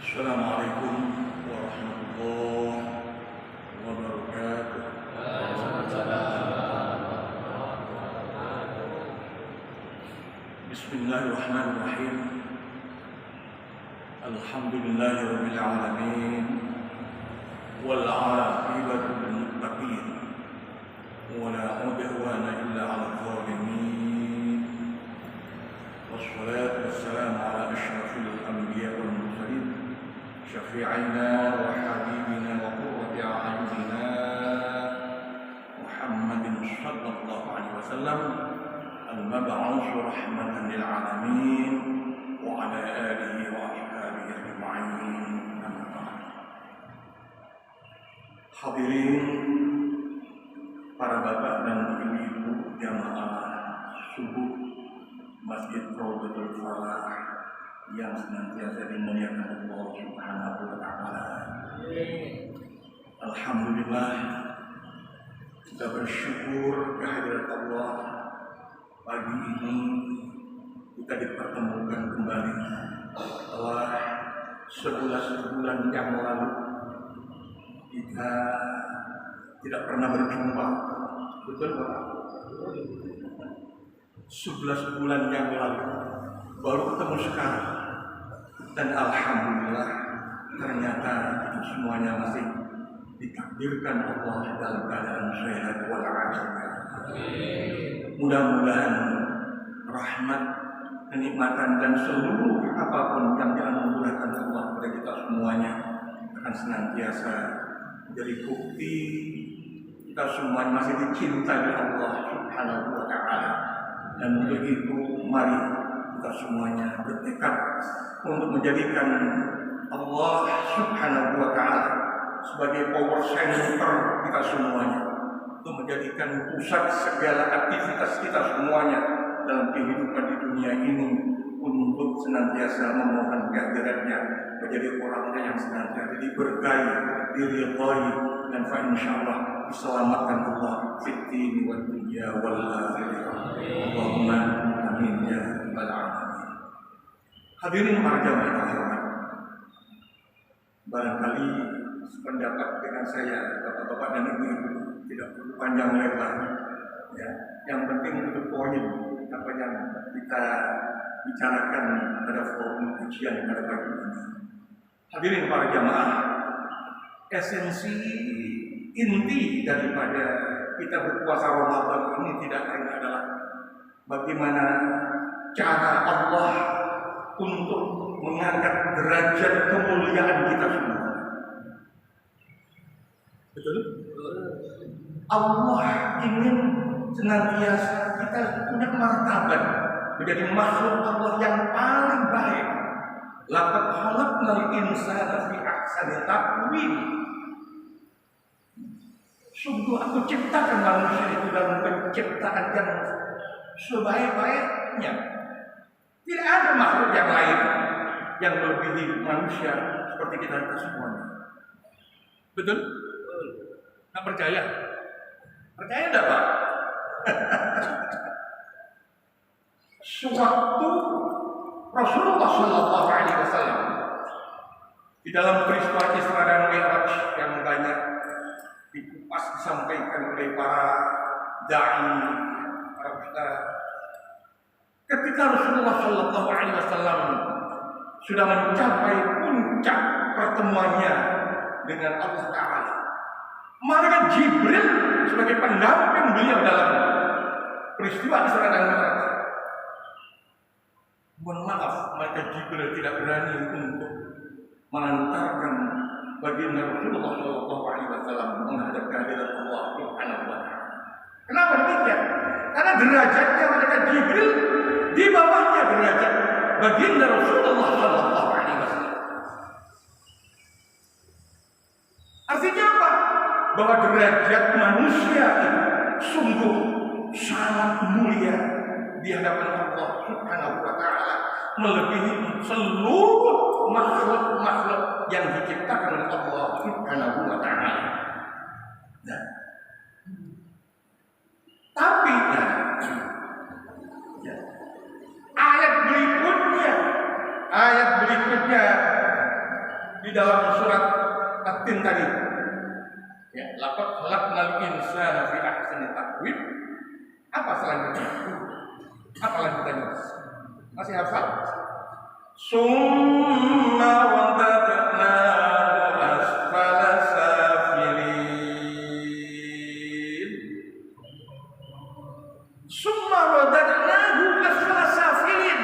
Assalamualaikum warahmatullahi wabarakatuh. Bismillahirrahmanirrahim. Alhamdulillahirabbil alamin wal 'aqibatu lil muttaqin wa la 'udwana illa 'alal zalimin. Wassalatu wassalamu ala asyrafil anbiya wal mursalin syafi'ina wa habibina wa qurrati a'yunina Muhammadin sallallahu alaihi wasallam al-mab'uts rahmatan lil alamin wa ala alihi wa ashabihi ajma'in. Amma ba'd. Hadirin para bapak dan ibu-ibu jamaah subuh Masjid Rawdatul Falah yang senantiasa dimuliakan Allah Subhanahu wa taala. Alhamdulillah, kita bersyukur kehadirat Allah. Pagi ini kita dipertemukan kembali setelah 11 bulan yang lalu kita tidak pernah berjumpa. Betul Bapak? 11 bulan yang lalu baru ketemu sekarang, dan alhamdulillah ternyata itu semuanya masih ditakdirkan Allah dalam keadaan sehat walafiat. Mudah-mudahan rahmat, kenikmatan dan seluruh apapun yang dianugerahkan Allah kepada kita semuanya akan senantiasa menjadi bukti kita semua masih dicintai Allah Subhanahu wa taala. Dan untuk itu mari kita semuanya bertekad untuk menjadikan Allah Subhanahu wa taala sebagai power center kita semuanya, untuk menjadikan pusat segala aktivitas kita semuanya dalam kehidupan di dunia ini, untuk senantiasa memohon kehadirannya, menjadi orangnya yang senantiasa diberkahi, diridhai, dan insyaallah diselamatkan Allah fid din wal dunya wal akhirah. Allahumma amin ya rabbal alamin. Hadirin para jamaah terhormat, barangkali sependapat dengan saya bapak-bapak dan ibu-ibu, tidak perlu panjang lebar ya. Yang penting untuk poin apa yang kita bicarakan pada forum kajian pada pagi ini. Hadirin para jamaah, esensi inti daripada kita berpuasa Ramadan ini tidak lain adalah bagaimana cara Allah untuk mengangkat derajat kemuliaan kita semua. Betul? Allah ingin senantiasa kita punya martabat, menjadi makhluk Allah yang paling baik. Laqad khalaqnal insana fi ahsani taqwim. Sungguh aku ciptakan manusia itu dalam penciptaan yang sebaik-baiknya. Tidak ada makhluk yang lain yang melebihi manusia seperti kita semuanya. Betul? Nggak percaya? Percaya enggak Pak? Sewaktu Rasulullah Shallallahu Alaihi Wasallam di dalam peristiwa Isra dan Mi'raj yang banyak dikupas disampaikan oleh para dai, para ustaz, ketika Rasulullah Shallallahu Alaihi Wasallam sudah mencapai puncak pertemuannya dengan Allah Taala, malaikat Jibril sebagai pendamping beliau dalam peristiwa Isra dan Mi'raj. Mohon maaf, malaikat Jibril tidak berani untuk mengantarkan baginda Rasulullah Shallallahu Alaihi Wasallam menghadap kehadirat Allah Subhanahu wa taala. Kenapa demikian? Karena derajatnya malaikat Jibril di bawahnya derajat baginda Rasulullah Shallallahu Alaihi Wasallam. Artinya apa? Bahwa derajat manusia itu sungguh sangat mulia di hadapan Allah Subhanahu wa taala, melebihi seluruh makhluk-makhluk yang diciptakan oleh Allah Subhanahu wa taala. Nah, tapi ayat berikutnya di dalam surat At-Tin tadi. Ya, laqad khalaqnal insana fi ahsani taqwim. Apa selanjutnya? Apa lanjutannya? Masih hafal? Summa wadadnahu asfala safilin. Summa wadadnahu asfala safilin.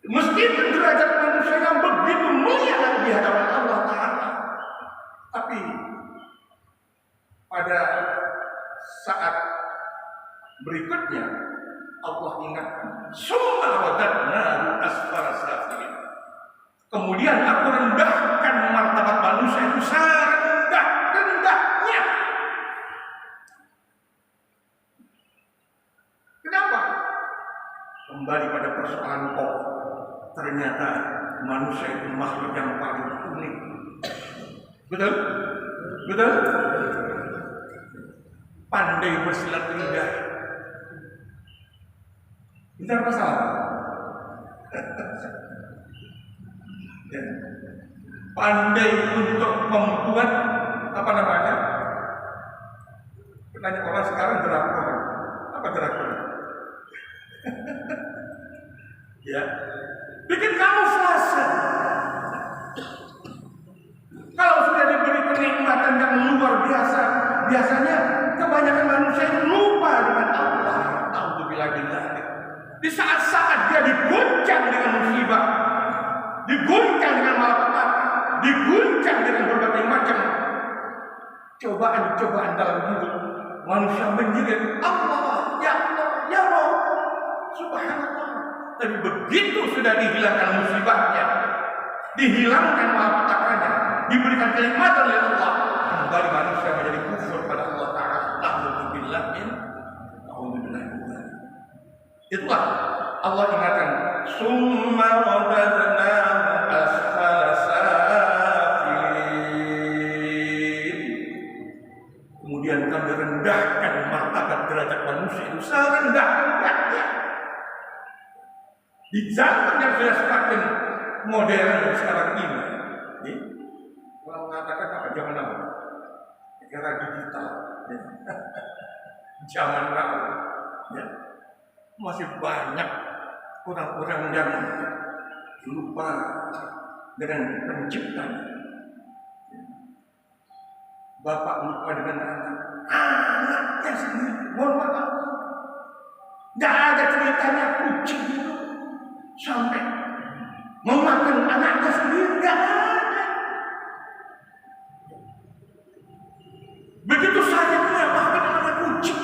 Meskipun derajat manusia yang begitu mulia di hadapan Allah Ta'ala, tapi pada saat berikutnya Allah ingatkan, summa wadadnahu asfala safilin. Kemudian aku rendahkan martabat manusia itu serendah-rendahnya. Kenapa? Kembali pada persoalan pokok. Ternyata manusia itu makhluk yang paling unik. Betul? Betul? Pandai bersilat lidah. Benar apa salah? Ya. Pandai untuk membuat apa namanya? Tanya orang sekarang drakor. Apa drakor? Ya. Bikin kamuflase. Kalau sudah diberi kenikmatan yang luar biasa, biasanya kebanyakan manusia itu lupa dengan Allah. Alhamdulillah. Di saat-saat dia diguncang dengan musibah, diguncang dengan malapetaka, diguncang dengan berbagai macam cobaan-cobaan dalam hidup, manusia menjerit Allah, ya Allah, subhanallah. Tapi begitu sudah dihilangkan musibahnya, dihilangkan malapetaka, diberikan kenikmatan oleh Allah, kembali manusia menjadi kufur pada Allah Ta'ala. Alhamdulillah. Itulah Allah ingatkan, summa wadadnahu asfala safilin. Kemudian kami rendahkan martabat derajat manusia itu serendah-rendahnya. Di zaman yang sudah semakin modern sekarang ini, orang mengatakan apa zaman apa? Era digital, ya. Zaman now, ya. Masih banyak orang-orang yang lupa dengan penciptanya. Bapak lupa dengan anaknya sendiri. Mohon maaf, nggak ada ceritanya kucing itu sampai memakan anaknya sendiri, nggak ada. Begitu saja dia makan anak kucing.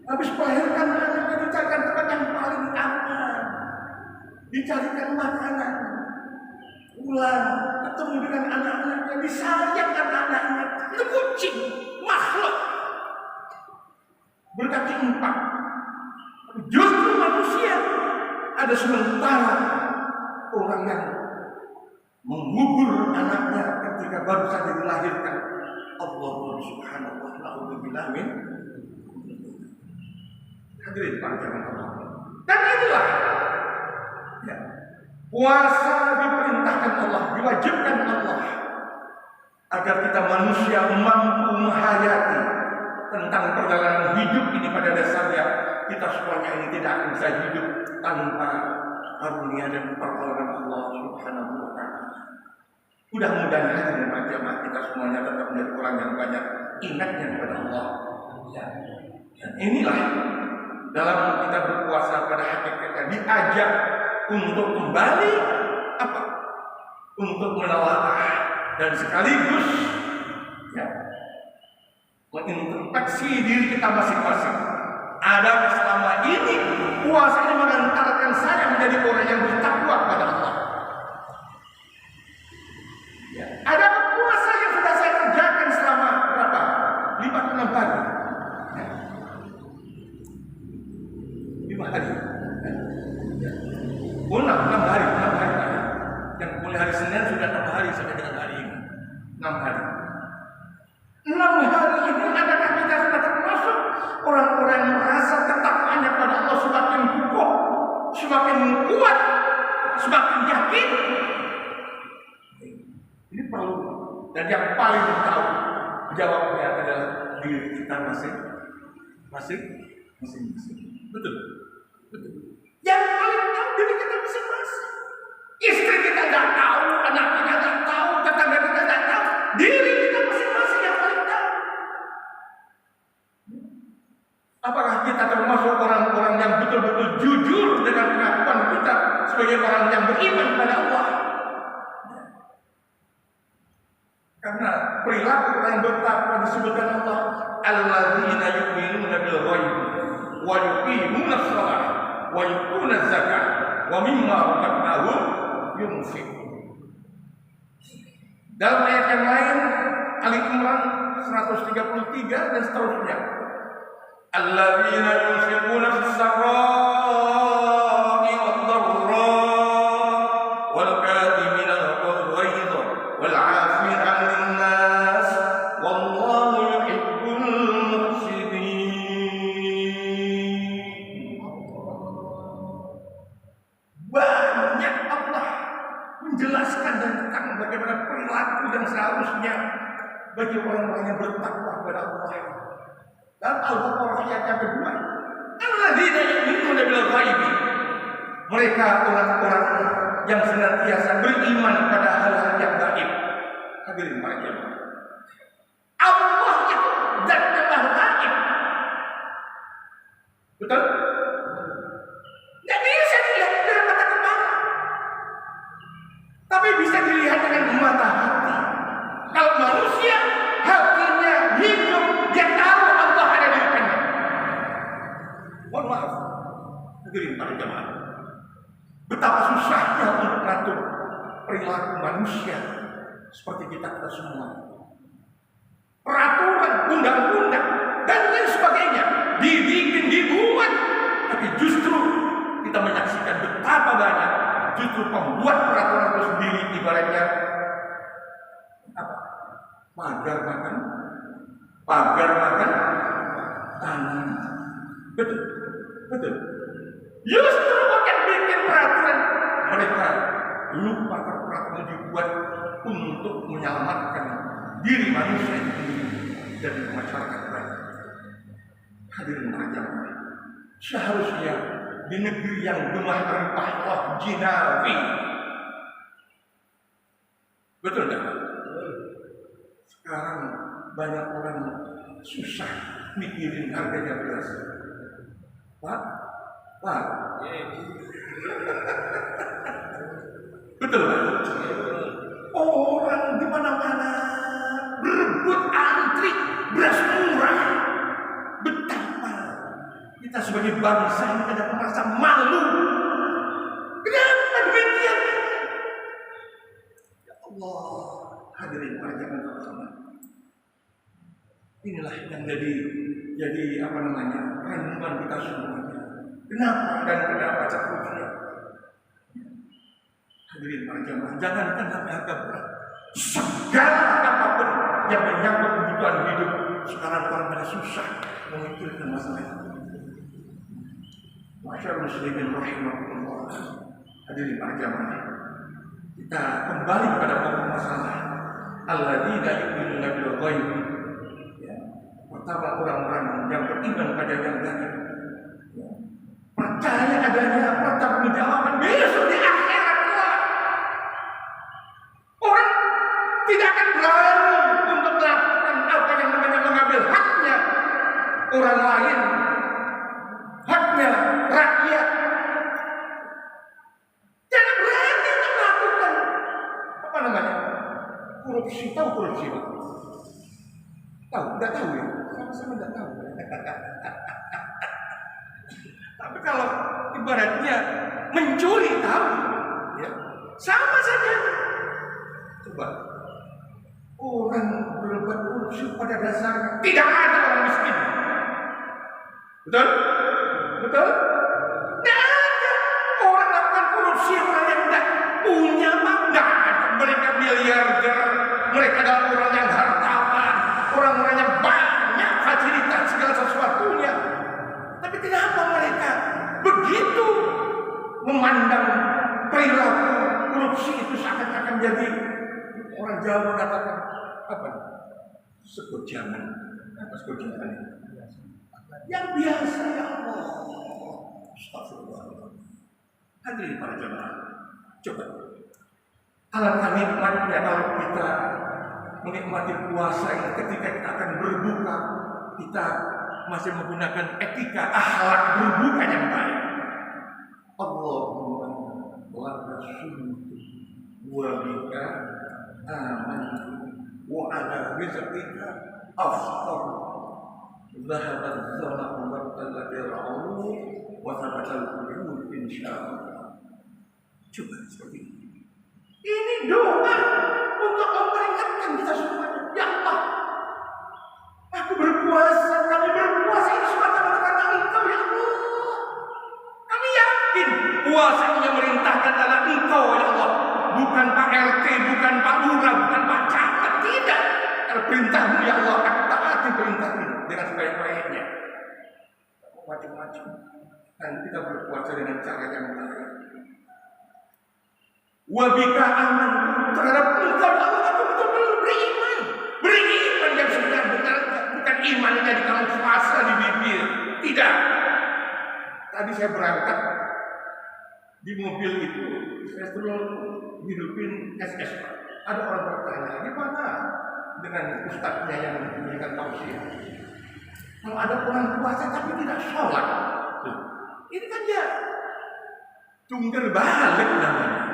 Habis melahirkan anaknya dicarikan tempat yang paling aman, dicarikan makanan, pulang ketemu dengan anak-anaknya, disayang anak-anaknya. Itu kucing, makhluk berkaki 4. Justru manusia ada sementara orang yang mengubur anaknya ketika baru saja dilahirkan. Allah subhanahu wa ta'ala bilamin. Hadirin panjangan Allah. Dan inilah ya, puasa diperintahkan Allah, diwajibkan Allah agar kita manusia mampu menghayati tentang perjalanan hidup ini. Pada dasarnya kita semuanya ini tidak akan bisa hidup tanpa karunia dan pertolongan Allah subhanahu wa ta'ala. Mudah-mudahan hadirin jamaah kita semuanya tetap menjadi orang yang banyak ingatnya kepada Allah. Ya. Dan inilah dalam kita berpuasa pada hakikatnya diajak untuk kembali apa? Untuk menelaah dan sekaligus ya, mengintrospeksi diri kita masing-masing. Adakah selama ini puasa ini mengantarkan saya menjadi orang yang bertakwa kepada Allah? Ya. Adakah puasa yang sudah saya kerjakan selama berapa? 56 hari. 5 hari. 6 hari. Yang mulai hari Senin sudah 6 hari sampai dengan hari ini. 6 hari. 6 hari ini adakah kita sudah termasuk orang-orang yang merasa ketakwaannya pada Allah semakin kukuh, semakin kuat, semakin yakin. Ini perlu. Dan yang paling tahu jawabnya adalah diri kita masing-masing. Betul. Yang paling tahu diri kita masing-masing. Istri kita nggak tahu, anak kita nggak tahu, tetangga kita nggak tahu. Diri kita masing-masing yang paling tahu. Apakah kita termasuk orang-orang yang betul-betul jujur dengan pengakuan kita sebagai orang yang beriman kepada Allah? Karena perilaku orang bertakwa disebutkan Allah, alladzina yu'minuna bil ghaib wa yuqimuna shalah wa yu'tuna zakat wa mimma razaqnahum yunfiqun. Dalam ayat yang lain, Ali Imran 133 dan seterusnya, alladzina yunfiquna fis sarai wad dharra wal kadhimina al ghaidha wal 'afina 'anil nas wallahu yuhibbul muhsinin. Banyak Allah menjelaskan tentang bagaimana perilaku yang seharusnya bagi orang-orang yang bertakwa kepada Allah. Dalam Al-Baqarah ayat yang kedua, alladzina yu'minuna bil ghaib, mereka orang-orang yang senantiasa beriman pada hal-hal yang gaib. Hadirin para jemaah, Allah itu zat yang maha gaib. Betul? Tidak bisa dilihat dengan mata kepala, tapi bisa dilihat dengan mata hati. Kalau manusia hatinya hidup, dia tahu Allah ada di depannya. Mohon maaf, hadirin para jemaah, betapa susahnya untuk mengatur perilaku manusia seperti kita semua. Peraturan, undang-undang, dan lain sebagainya dibuat, tapi justru kita menyaksikan betapa banyak justru pembuat peraturan itu sendiri ibaratnya apa? Pagar makan tangan. Betul. Justru akan bikin peraturan, mereka lupa peraturan dibuat untuk menyelamatkan diri manusia itu dan masyarakat lain. Hadirin jemaah, seharusnya di negeri yang gemah rempah wah jinawi, betul tak? Sekarang banyak orang susah mikirin harganya beras. Pak. Betul kan? Orang di mana-mana berebut antri beras murah. Betapa kita sebagai bangsa ini tidak merasa malu. Kenapa demikian? Ya Allah, hadirin para jemaah sekalian. Inilah yang jadi renungan kita semuanya. Kenapa seterusnya? Hadirin para jemaah, jangankan harga berat, segala apapun yang menyangkut kebutuhan hidup sekarang orang pada susah memikirkan masalah itu. Masyaallah muslimin rahimakumullah. Hadirin para jemaah, kita kembali pada pokok masalah. Alladzina yu'minuna bil ghaib. Pertama, orang-orang yang beriman pada yang gaib, percaya adanya pertanggungjawaban besok di akhirat kelak. Orang tidak akan berani untuk melakukan apa yang namanya mengambil haknya orang lain, haknya rakyat. Jangan berani untuk melakukan korupsi. Tahu korupsi? Tahu? Tidak tahu ya? Sama-sama tidak tahu. Tapi kalau ibaratnya mencuri tahu, ya sama saja. Coba orang berbuat korupsi pada dasarnya tidak ada orang miskin. Betul? Betul? Tidak ada orang melakukan korupsi orang yang tidak punya tidak ada. Mereka miliarder, mereka adalah orang yang hartawan, orang-orang yang banyak fasilitas segala sesuatunya. Tapi kenapa mereka begitu memandang perilaku korupsi itu seakan-akan jadi, orang Jawa mengatakan apa? Segojangan. Apa segojangan? Yang biasa ya Allah. Astagfirullah. Hadirin para jemaah, coba. Alangkah nikmatnya kalau kita menikmati puasa yang ketika kita akan berbuka, kita masih menggunakan etika akhlak berbuka yang baik. Allahumma wa rasuluhu wa bika amantu wa ala rizqika aftar zahabat zalaqu wa talladira'u wa tabatal qulub insyaallah. Coba seperti ini. Ini doa untuk memperingatkan kita semuanya. Ya Allah, aku berpuasa, kami berpuasa ini semata-mata karena Engkau ya Allah. Kami yakin puasa ini yang merintahkan adalah Engkau ya Allah. Bukan Pak RT, bukan Pak Lurah, bukan Pak Camat, tidak. Karena perintahmu ya Allah, aku taati perintahmu dengan sebaik-baiknya. Macam-macam. Dan kita berpuasa dengan cara yang baik. Wabika aman terhadap Engkau ya Allah, aku betul-betul beriman. Beriman yang sebenar-benar, bukan iman yang jadi kamu puasa di bibir. Tidak. Tadi saya berangkat di mobil itu, saya terus hidupin SS. Ada orang bertanya, gimana dengan ustadznya yang memberikan tausiah? Kalau ada orang puasa tapi tidak sholat, ini kan dia tunggal balik namanya.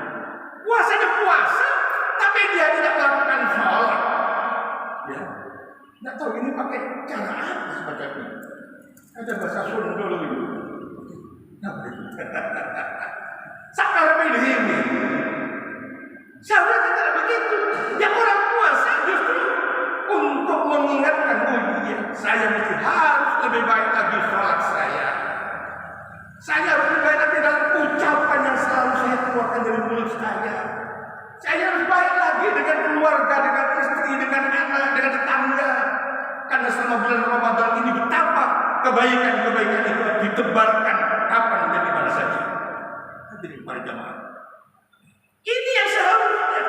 Puasanya puasa, tapi dia tidak melakukan sholat. Ya, nggak tahu ini pakai cara apa semacam ini. Ada bahasa Sunda dulu. Sakar ini. Seharusnya tidak begitu. Yang orang puasa justru untuk mengingatkan, oh iya, saya mesti harus lebih baik lagi sholat saya. Saya harus lebih baik lagi dalam ucapan yang selalu saya keluarkan dari mulut saya. Saya harus baik lagi dengan keluarga, dengan istri, dengan anak, dengan tetangga. Karena selama bulan Ramadan ini betapa kebaikan-kebaikan itu ditebarkan kapan dan di mana saja. Hadirin para jamaah. Ini yang seharusnya.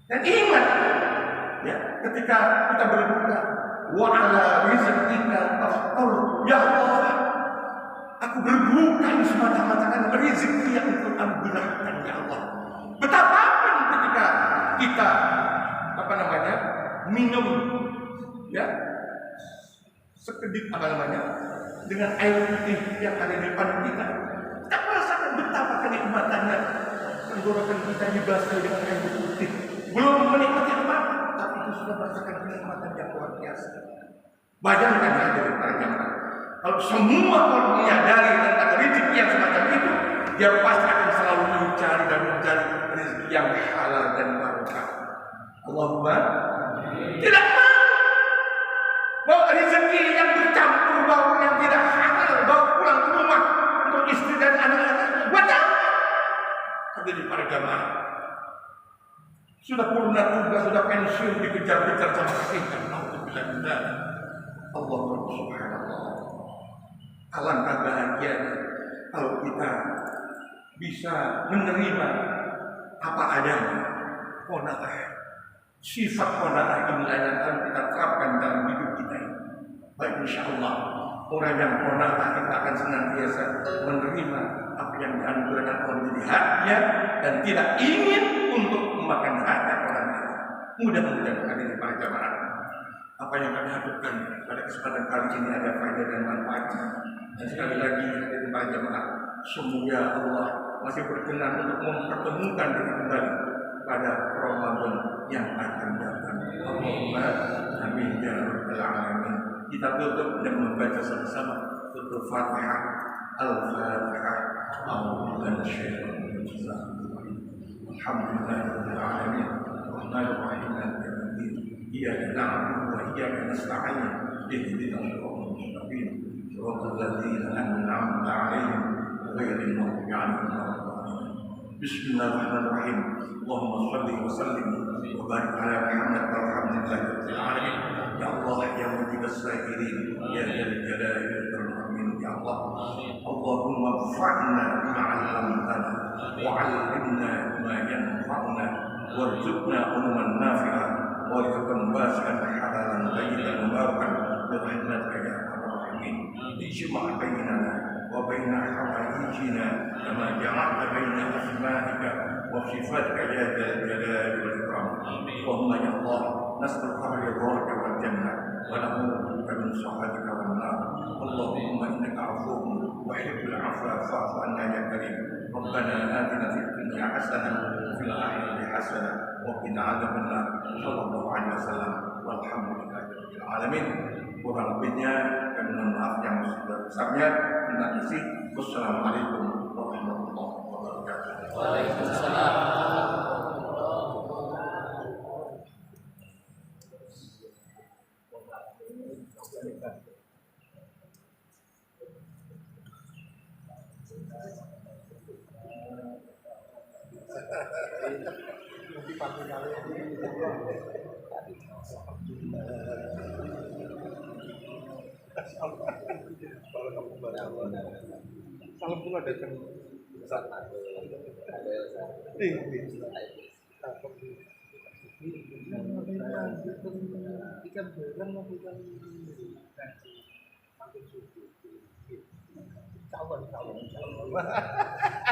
Dan ingat, ya, ketika kita berbuka, wa ala rizqika aftar. Ya Allah, aku berbuka ini semata-mata karena rezeki yang Engkau anugerahkan ya Allah. Betapapun ketika kita minum ya sekedip dengan air putih yang ada di depan kita, kita merasakan betapa kenikmatannya. Tenggorokan kita dibasahi dengan air putih, belum menikmati apa, tapi itu sudah merasakan kenikmatan yang luar biasa. Bayangkan hadirin para jamaah, kalau semua orang menyadari tentang rezeki yang semacam itu, dia pasti akan selalu mencari dan mencari rezeki yang halal dan barokah. Allahumma tidak mau bawa rezeki yang bercampur bau yang tidak halal, bawa pulang ke rumah untuk istri dan anak-anak. Buat apa? Hadirin para jamaah, sudah purna tugas, sudah pensiun, dikejar-kejar sama kita. Alhamdulillah. Allah subhanallah. Alangkah bahagianya kalau kita bisa menerima apa adanya. Sifat qanaah inilah yang akan kita terapkan dalam hidup kita ini. Baik, insyaallah orang yang qanaah kita akan senantiasa menerima apa yang dianugerahkan Allah menjadi haknya dan tidak ingin untuk memakan hak orang lain. Mudah-mudahan hadirin para jamaah, apa yang kami harapkan pada kesempatan kali ini ada faedah dan manfaatnya. Dan sekali lagi hadirin para jamaah, semoga Allah masih berkenan untuk mempertemukan diri kembali pada Ramadan yang akan datang. Allahumma amin ya rabbal alamin. Kita tutup dan membaca sama-sama tutup Fatihah. Al-Fatihah. A'udzubillahi minasyaitonir rajim. Alhamdulillahirabbil alamin. Arrahmanir rahim. Maliki yaumiddin. Iyyaka na'budu wa iyyaka nasta'in. Ihdinas siratal mustaqim. Siratal ladzina an'amta 'alaihim ghairil maghdubi 'alaihim waladdallin. Bismillahirrahmanirrahim. Allahumma shalli wa sallim wa barik ala Muhammad walhamdulillahi rabbil alamin. Ya Allah ya mujibas sa'irin ya dzal jalali wal ikram, ya Allah. Allahumma fa'na bima 'allamtana وعلمنا ما ينفعنا وارزقنا علما نافعا ورزقا واسعا حلالا طيبا مباركا برحمتك يا ارحم الراحمين. اجمع بيننا وبين حوائجنا كما جمعت بين اسمائك وصفاتك يا ذا الجلال والاكرام. اللهم يا الله نسالك رضاك والجنه ونعوذ بك من سخطك والنار. اللهم انك عفو وحب العفو فاعف عنا يا كريم. ربنا اتنا في الدنيا حسنه وفي الاخره حسنه وقنا عذاب النار. صلى الله عليه wasallam. Walhamdulillahirabbil alamin. Kurang lebihnya kami mohon maaf yang sebesar-besarnya. Terima kasih. Wassalamualaikum warahmatullahi wabarakatuh. Waalaikumsalam. Salam pula datang. Ikan berang mau ikan kawan.